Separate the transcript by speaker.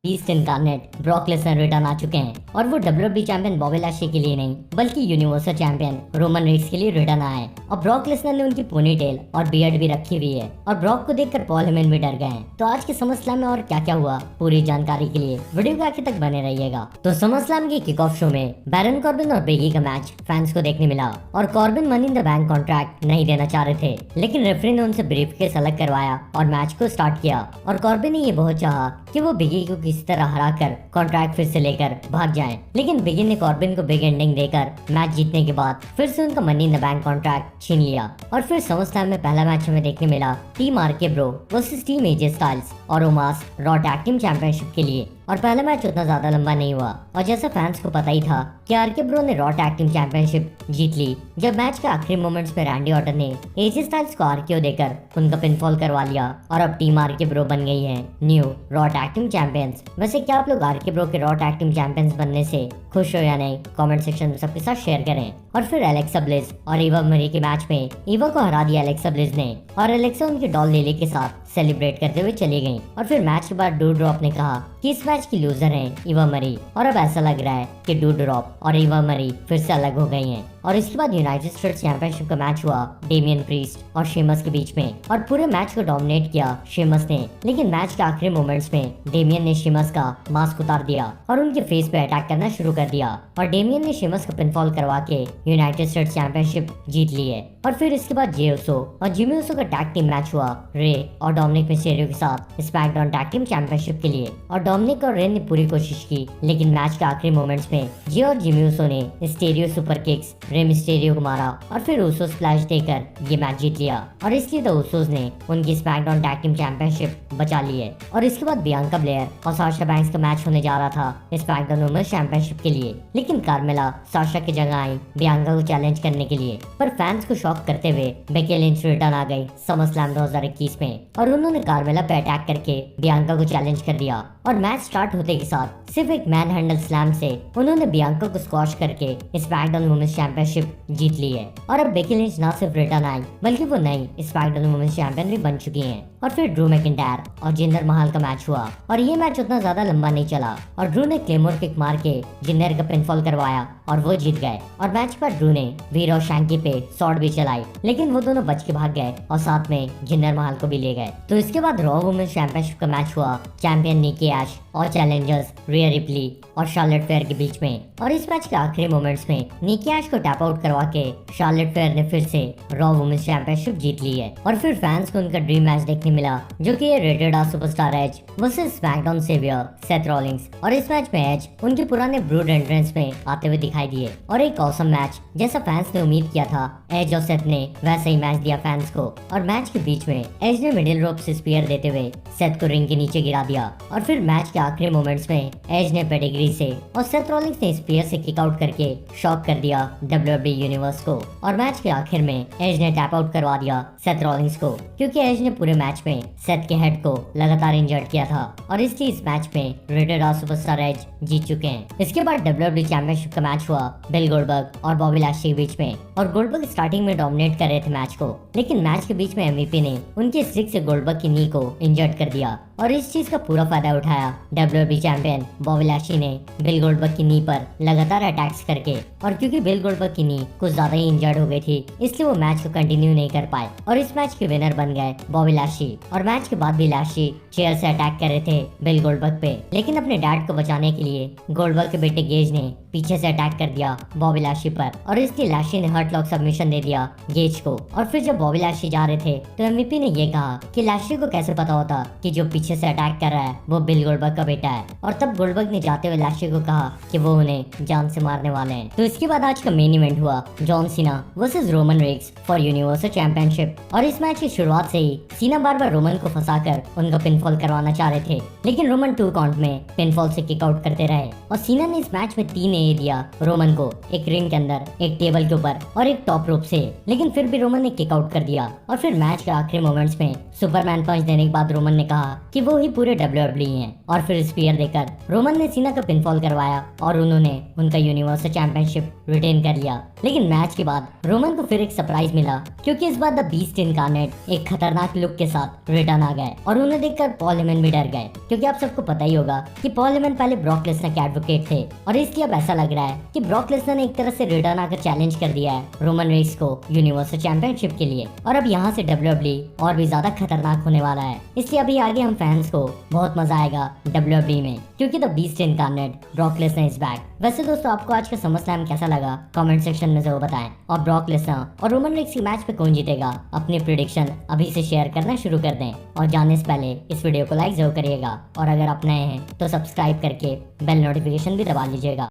Speaker 1: East incarnate Brock Lesnar return आ चुके हैं और वो WWE चैंपियन बॉबी लैशली के लिए नहीं बल्कि यूनिवर्सल चैंपियन रोमन रेंस के लिए रिटर्न आए हैं। और ब्रॉक लेसनर ने उनकी पोनीटेल और बियर्ड भी रखी हुई है और ब्रॉक को देखकर पॉल हेमन भी डर गए हैं। तो आज के समरस्लैम में और क्या क्या हुआ पूरी जानकारी के लिए वीडियो के आखिर तक बने रहिएगा। तो समरस्लैम के किक ऑफ शो में बैरन कॉर्बिन और बिग ई का मैच फैंस को देखने मिला और Corbin money in the bank contract नहीं देना चाह रहे थे, लेकिन रेफरी ने उनसे ब्रीफकेस अलग करवाया और मैच को स्टार्ट किया। और कॉर्बिन ने ये बहुत चाहा कि वो बिगी को किसी तरह हराकर कॉन्ट्रैक्ट फिर से लेकर भाग जाएं, लेकिन बिगी ने कॉर्बिन को बिग एंडिंग देकर मैच जीतने के बाद फिर से उनका money in the bank contract छीन लिया। और फिर समरस्लैम में पहला मैच हमें देखने मिला team RK bro versus team AJ Styles और Omos raw tag team championship के लिए। और पहला मैच उतना ज्यादा लंबा नहीं हुआ और जैसा फैंस को पता ही था कि आरके ब्रो ने रॉ टैग टीम चैंपियनशिप जीत ली जब मैच के आखिरी मोमेंट्स में रैंडी ऑर्टन ने एजे स्टाइल्स को आरकेओ देकर उनका पिनफॉल करवा लिया और अब टीम आरके ब्रो बन गई है new raw tag team champions. वैसे क्या आप लोग आरके ब्रो के रॉ टैग टीम चैंपियंस बनने से खुश हो या नहीं, कमेंट सेक्शन में सबके साथ शेयर करें। और फिर एलेक्सा ब्लिस और ईवा मरी के मैच में ईवा को हरा दिया एलेक्सा ब्लिस ने और एलेक्सा उनकी डॉल लिली के साथ सेलिब्रेट करते हुए चली गई। और फिर मैच के बाद डू ड्रॉप ने कहा कि इस मैच की लूजर है ईवा मरी और अब ऐसा लग रहा है कि डू ड्रॉप और ईवा मरी फिर से अलग हो गई हैं। और इसके बाद यूनाइटेड स्टेट्स चैंपियनशिप का मैच हुआ डेमियन प्रीस्ट और शेमस के बीच में और पूरे मैच को डोमिनेट किया शेमस ने, लेकिन मैच के आखिरी मोमेंट्स में डेमियन ने शेमस का मास्क उतार दिया और उनके फेस पे अटैक करना शुरू कर दिया और डेमियन ने शेमस का पिनफॉल करवा के यूनाइटेड स्टेट्स चैंपियनशिप जीत ली है। और फिर इसके बाद जे उसो और जिमी उसो का टैग टीम मैच हुआ रे और डोमिनिक मिस्टेरियो के साथ स्मैकडाउन टैग टीम चैंपियनशिप के लिए। और डोमिनिक और रे ने पूरी कोशिश की, लेकिन मैच के आखिरी मोमेंट्स में जे और जिमी उसो ने स्टेरियो सुपर किक्स रे मिस्टेरियो को मारा और फिर उसो स्प्लैश देकर ये मैच जीत लिया और इसलिए द उसोस ने उनकी स्मैकडाउन टैग टीम चैंपियनशिप बचा ली है। और इसके बाद बियांका ब्लेयर और साशा बैंक्स का मैच होने जा रहा था स्मैकडाउन वुमेन्स चैंपियनशिप के लिए, लेकिन कार्मेला साशा की जगह आई बियांका को चैलेंज करने के लिए। पर फैंस को शॉक करते हुए बेकी लिंच रिटर्न आ गई समरस्लैम 2021 में और उन्होंने कार्मेला पे अटैक करके बियांका को चैलेंज कर दिया। और मैच स्टार्ट होते के साथ सिर्फ एक मैन हैंडल स्लैम से उन्होंने बियांका को स्क्वॉश करके स्मैकडाउन वुमेन्स चैंपियनशिप जीत ली है। और अब बेकी लिंच ना सिर्फ रिटर्न आई बल्कि वो नई स्मैकडाउन वुमेन्स चैंपियन भी बन चुकी हैं। और फिर ड्रू मैकिंटायर और जिंदर महल का मैच हुआ और ये मैच उतना ज्यादा लंबा नहीं चला और ड्रू ने क्लेमोर किक मार के जिंदर का पिनफॉल करवाया और वो जीत गए। और मैच पर ड्रू ने वीर और शैंकी पे शॉट भी चलाई, लेकिन वो दोनों बच के भाग गए और साथ में जिंदर महल को भी ले गए। तो इसके बाद रॉ वुमेन्स चैंपियनशिप का मैच हुआ चैंपियन निकी ऐश और चैलेंजर्स रिया रिप्ली और शार्लेट फेयर के बीच में। और इस मैच के आखिरी मोमेंट्स में निकी ऐश को टैप आउट करवा के शार्लेट फेयर ने फिर से रॉ वुमेन्स चैंपियनशिप जीत ली है। और फिर फैंस को उनका ड्रीम मैच देखने मिला जो कि ये rated R superstar Edge versus SmackDown saviour Seth Rollins. और इस मैच में एज उनके पुराने ब्रूड एंट्रेंस में आते हुए दिखाई दिए और एक ऑसम मैच जैसा फैंस ने उम्मीद किया था एज और सेथ ने वैसा ही मैच दिया फैंस को। और मैच के बीच में एज ने मिडिल रोप से स्पीयर देते हुए सेथ को रिंग के नीचे गिरा दिया। और फिर मैच के आखिरी मोमेंट्स में एज ने पेडिग्री से और सेथ रॉलिंग्स ने स्पीयर से किक आउट करके शॉक कर दिया WWE यूनिवर्स को। और मैच के आखिर में एज ने टैप आउट करवा दिया सेथ रॉलिंग्स को क्योंकि एज ने पूरे मैच में सेथ के हेड को लगातार इंजर्ड किया था और इसलिए इस मैच में रेटेड आर सुपरस्टार एज जीत चुके हैं। इसके बाद WWE चैंपियनशिप का मैच हुआ बिल गोल्डबर्ग और बॉबी लैशली के बीच में और गोल्डबर्ग स्टार्टिंग में डोमिनेट कर रहे थे मैच को, लेकिन मैच के बीच में MVP ने उनके स्टिक से गोल्डबर्ग की नी को इंजर्ड कर दिया और इस चीज का पूरा फायदा उठाया WWE चैंपियन बॉबी लैशली ने बिल गोल्डबर्ग की नी पर लगातार अटैक्स करके। और क्योंकि बिल गोल्डबर्ग की नी कुछ ज्यादा ही इंजर्ड हो गई थी इसलिए वो मैच को कंटिन्यू नहीं कर पाए और इस मैच के विनर बन गए बॉबी लैशली। और मैच के बाद भी लैशली चेयर से अटैक कर रहे थे बिल गोल्डबर्ग पे, लेकिन अपने डैड को बचाने के लिए गोल्डबर्ग के बेटे गेज ने पीछे से अटैक कर दिया बॉबी लैशली पर और इसलिए लैशली ने हर्ट लॉक सबमिशन दे दिया गेज को। और फिर जब बॉबी लैशली जा रहे थे तो MVP ने ये कहा कि लैशली को कैसे पता होता कि जो पीछे से अटैक कर रहा है वो बिल गोल्डबर्ग का बेटा है। और तब गोल्डबर्ग ने जाते हुए लैशली को कहा कि वो उन्हें जान से मारने वाले हैं। तो इसके बाद आज का मेन इवेंट हुआ John Cena versus Roman Reigns for universal championship. और इस मैच की शुरुआत से ही सीना बार बार रोमन को फंसाकर उनका पिनफॉल करवाना चाह रहे थे, लेकिन रोमन 2 काउंट में पिनफॉल से किक आउट करते रहे और सीना ने इस मैच में 3 ए दिया रोमन को, एक रिंग के अंदर, एक टेबल के ऊपर और एक टॉप रोप से, लेकिन फिर भी रोमन ने किक आउट ड्रॉप कर दिया और फिर मैच के आखिरी मोमेंट्स में सुपरमैन पंच देने के बाद रोमन ने कहा कि वो ही पूरे WWE हैं और फिर स्पीयर देकर रोमन ने सीना का पिनफॉल करवाया और उन्होंने उनका यूनिवर्सल चैंपियनशिप रिटेन कर लिया। लेकिन मैच के बाद रोमन को फिर एक सरप्राइज मिला क्योंकि इस बार द बीस्ट इनकार्नेट एक खतरनाक लुक के साथ रिटर्न आ गए और उन्हें देखकर पॉल हेमन भी डर गए क्योंकि आप सबको पता ही होगा कि पॉल हेमन पहले ब्रॉक लेसनर के एडवोकेट थे और इसलिए अब ऐसा लग रहा है कि ब्रॉक लेसनर ने एक तरह से रिटर्न आकर चैलेंज कर दिया है रोमन रेंस को यूनिवर्सल चैंपियनशिप के लिए और अब यहाँ से WWE और भी ज्यादा खतरनाक होने वाला है। इसलिए अभी आगे हम फैंस को बहुत मजा आएगा WWE में क्योंकि the beast incarnate Brock Lesnar is back. वैसे दोस्तों आपको आज का समरस्लैम कैसा लगा कमेंट सेक्शन में जरूर बताएं और ब्रॉक लेसनर और रोमन रेंस की मैच पे कौन जीतेगा अपनी प्रेडिक्शन अभी से शेयर करना शुरू कर दें और जाने से पहले इस वीडियो को लाइक जरूर करिएगा और अगर आप नए हैं तो सब्सक्राइब करके बेल नोटिफिकेशन भी दबा लीजिएगा।